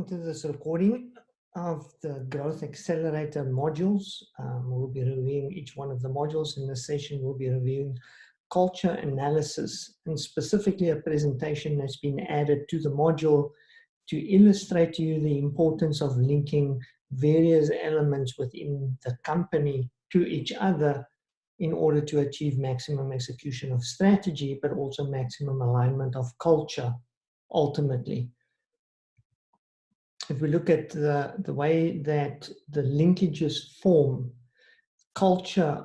Welcome to this recording of the Growth Accelerator modules. We'll be reviewing each one of the modules. In this session, we'll be reviewing culture analysis, and specifically a presentation that's been added to the module to illustrate to you the importance of linking various elements within the company to each other in order to achieve maximum execution of strategy, but also maximum alignment of culture ultimately. If we look at the way that the linkages form, culture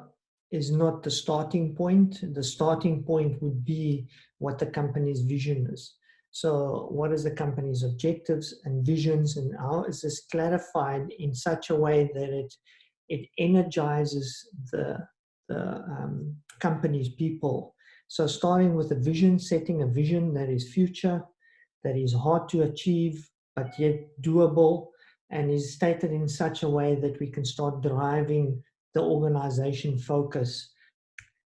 is not the starting point. The starting point would be what the company's vision is. So what is the company's objectives and visions, and how is this clarified in such a way that it energizes the company's people. So starting with a vision, setting a vision that is future, that is hard to achieve, but yet doable, and is stated in such a way that we can start driving the organization focus.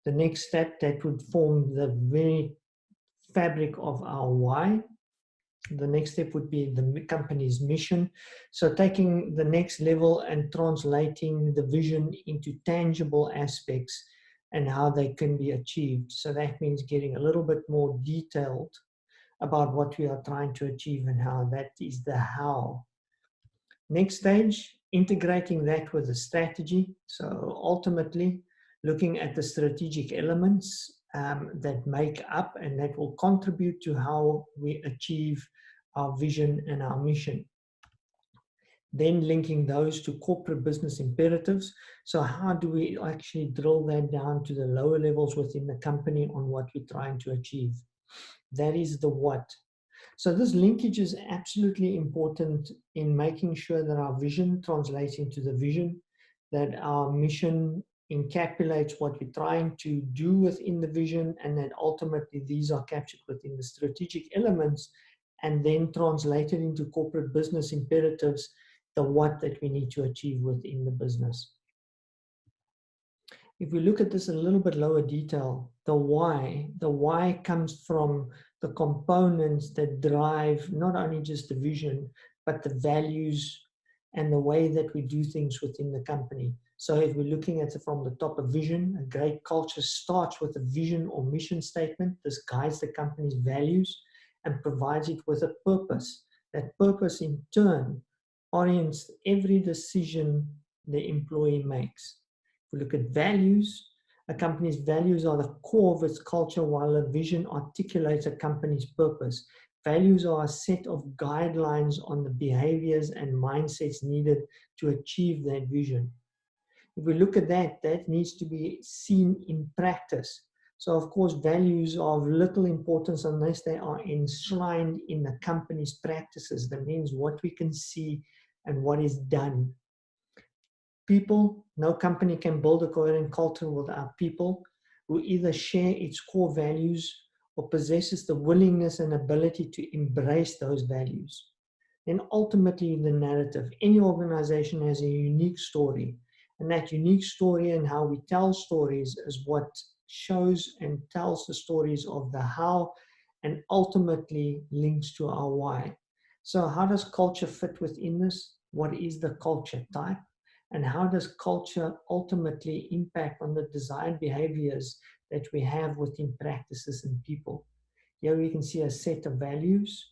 The next step that would form the very fabric of our why. The next step would be the company's mission. So taking the next level and translating the vision into tangible aspects and how they can be achieved. So that means getting a little bit more detailed about what we are trying to achieve and how. That is the how. Next stage, integrating that with the strategy. So ultimately, looking at the strategic elements that make up and that will contribute to how we achieve our vision and our mission. Then linking those to corporate business imperatives. So how do we actually drill that down to the lower levels within the company on what we're trying to achieve? That is the what. So this linkage is absolutely important in making sure that our vision translates into the vision, that our mission encapsulates what we're trying to do within the vision, and that ultimately these are captured within the strategic elements and then translated into corporate business imperatives, the what that we need to achieve within the business. If we look at this in a little bit lower detail, the why comes from the components that drive not only just the vision, but the values and the way that we do things within the company. So if we're looking at it from the top of vision, a great culture starts with a vision or mission statement. This guides the company's values and provides it with a purpose. That purpose in turn orients every decision the employee makes. If we look at values, a company's values are the core of its culture, while a vision articulates a company's purpose. Values are a set of guidelines on the behaviors and mindsets needed to achieve that vision. If we look at that, that needs to be seen in practice. So of course, values are of little importance unless they are enshrined in the company's practices. That means what we can see and what is done. People, no company can build a coherent culture without people who either share its core values or possesses the willingness and ability to embrace those values. Then ultimately the narrative. Any organization has a unique story, and that unique story and how we tell stories is what shows and tells the stories of the how and ultimately links to our why. So how does culture fit within this? What is the culture type? And how does culture ultimately impact on the desired behaviors that we have within practices and people? Here we can see a set of values,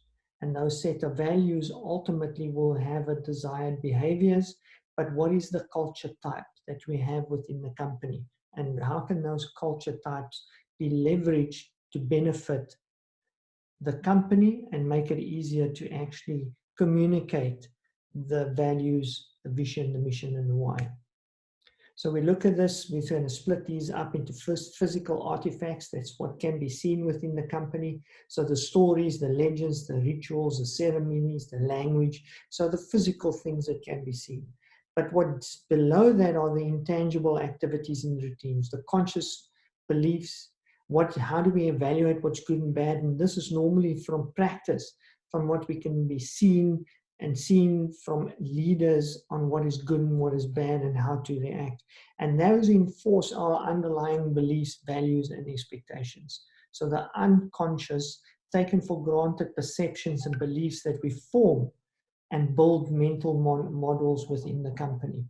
and those set of values ultimately will have a desired behaviors. But what is the culture type that we have within the company? And how can those culture types be leveraged to benefit the company and make it easier to actually communicate the values, the vision, the mission, and the why? So we look at this, we're going to split these up into first physical artifacts. That's what can be seen within the company. So the stories, the legends, the rituals, the ceremonies, the language. So the physical things that can be seen. But what's below that are the intangible activities and routines, the conscious beliefs. How do we evaluate what's good and bad? And this is normally from practice, from what we can be seen from leaders on what is good and what is bad and how to react. And those enforce our underlying beliefs, values, and expectations. So the unconscious, taken for granted perceptions and beliefs that we form and build mental models within the company.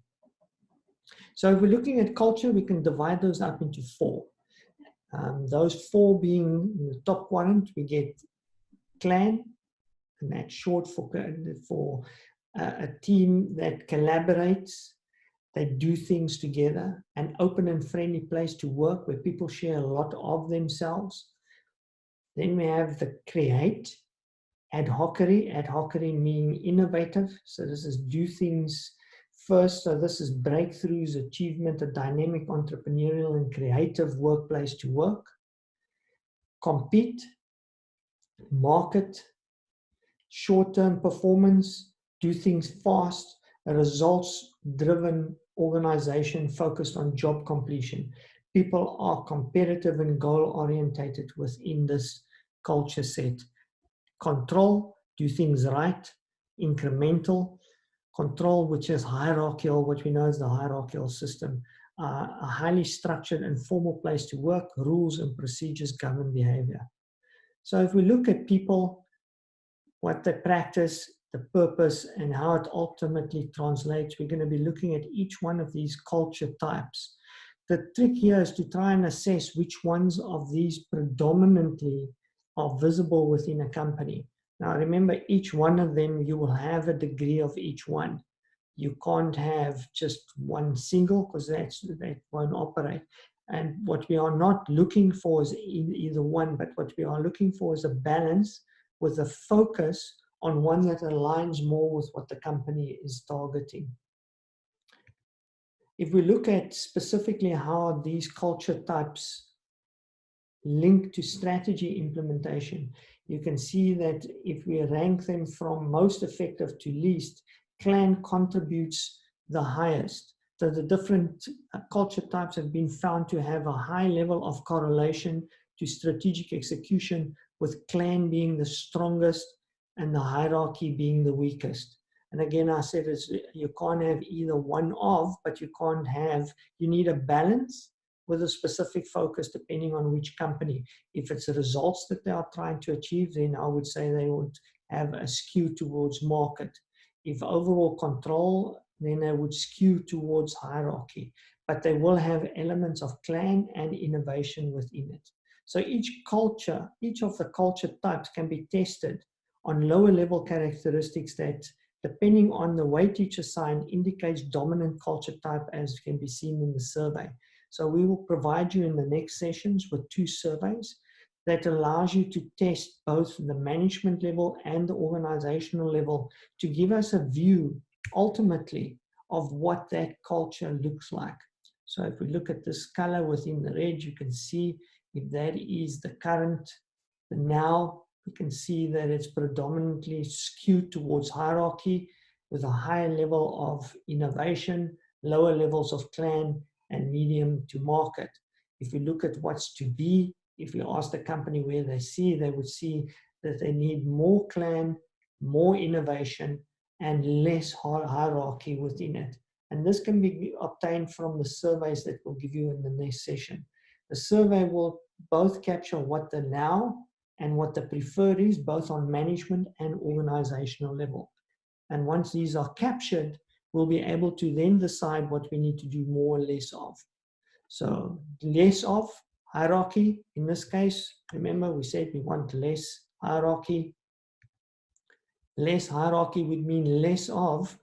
So if we're looking at culture, we can divide those up into four. Those four being in the top quadrant, we get clan, and that's short for a team that collaborates, they do things together, an open and friendly place to work where people share a lot of themselves. Then we have the create, ad hocery meaning innovative. So this is do things first. So this is breakthroughs, achievement, a dynamic, entrepreneurial, and creative workplace to work. Compete, market, short-term performance, do things fast, a results-driven organization focused on job completion. People are competitive and goal-orientated within this culture set. Control, do things right, incremental. Control, which is hierarchical, what we know as the hierarchical system. A highly structured and formal place to work, rules and procedures govern behavior. So if we look at people, what they practice, the purpose, and how it ultimately translates, we're going to be looking at each one of these culture types. The trick here is to try and assess which ones of these predominantly are visible within a company. Now remember, each one of them, you will have a degree of each one. You can't have just one single, because that won't operate. And what we are not looking for is either one, but what we are looking for is a balance with a focus on one that aligns more with what the company is targeting. If we look at specifically how these culture types link to strategy implementation, you can see that if we rank them from most effective to least, clan contributes the highest. So the different culture types have been found to have a high level of correlation to strategic execution, with clan being the strongest and the hierarchy being the weakest. And again, I said you can't have either one of, but you need a balance with a specific focus depending on which company. If it's the results that they are trying to achieve, then I would say they would have a skew towards market. If overall control, then they would skew towards hierarchy, but they will have elements of clan and innovation within it. So each of the culture types can be tested on lower level characteristics that, depending on the weight each assigned, indicates dominant culture type, as can be seen in the survey. So we will provide you in the next sessions with 2 surveys that allows you to test both the management level and the organizational level to give us a view, ultimately, of what that culture looks like. So if we look at this color within the red, you can see if that is the current, the now, we can see that it's predominantly skewed towards hierarchy with a higher level of innovation, lower levels of clan, and medium to market. If we look at what's to be, if we ask the company where they would see that they need more clan, more innovation, and less hierarchy within it. And this can be obtained from the surveys that we'll give you in the next session. The survey will both capture what the now and what the preferred is, both on management and organizational level. And once these are captured, we'll be able to then decide what we need to do more or less of. So less of hierarchy, in this case, remember we said we want less hierarchy. Less hierarchy would mean less of,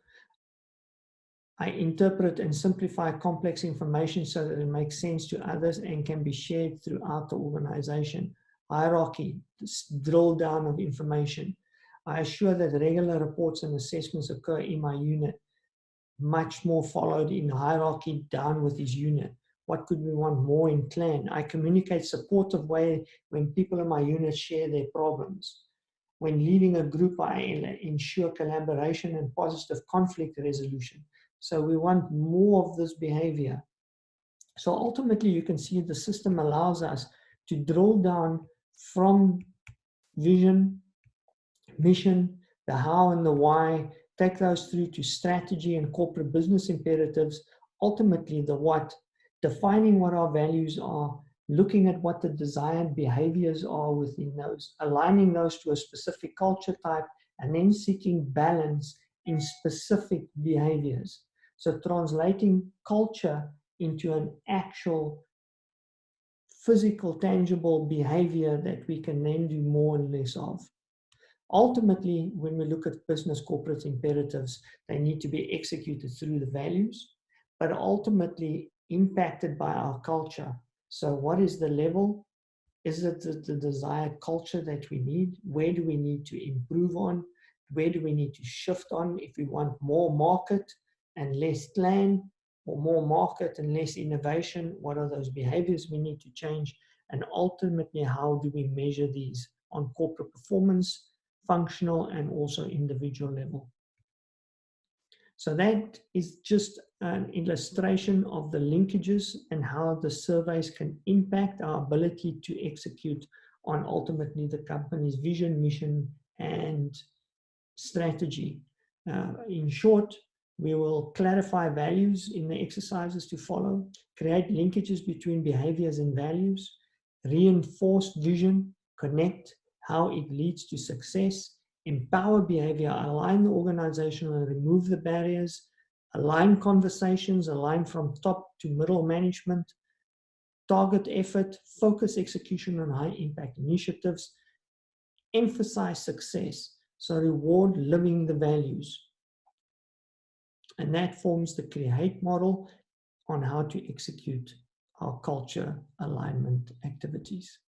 I interpret and simplify complex information so that it makes sense to others and can be shared throughout the organization. Hierarchy, this drill down of information. I assure that regular reports and assessments occur in my unit, much more followed in hierarchy down with his unit. What could we want more in clan? I communicate supportive way when people in my unit share their problems. When leading a group, I ensure collaboration and positive conflict resolution. So we want more of this behavior. So ultimately, you can see the system allows us to drill down from vision, mission, the how and the why, take those through to strategy and corporate business imperatives, ultimately the what, defining what our values are, looking at what the desired behaviors are within those, aligning those to a specific culture type, and then seeking balance in specific behaviors. So translating culture into an actual physical, tangible behavior that we can then do more and less of. Ultimately, when we look at business corporate imperatives, they need to be executed through the values, but ultimately impacted by our culture. So what is the level? Is it the desired culture that we need? Where do we need to improve on? Where do we need to shift on if we want more market and less land, or more market and less innovation? What are those behaviors we need to change? And ultimately, how do we measure these on corporate performance, functional, and also individual level? So that is just an illustration of the linkages and how the surveys can impact our ability to execute on ultimately the company's vision, mission, and strategy. In short, we will clarify values in the exercises to follow, create linkages between behaviors and values, reinforce vision, connect how it leads to success, empower behavior, align the organization and remove the barriers, align conversations, align from top to middle management, target effort, focus execution on high impact initiatives, emphasize success, so reward living the values. And that forms the create model on how to execute our culture alignment activities.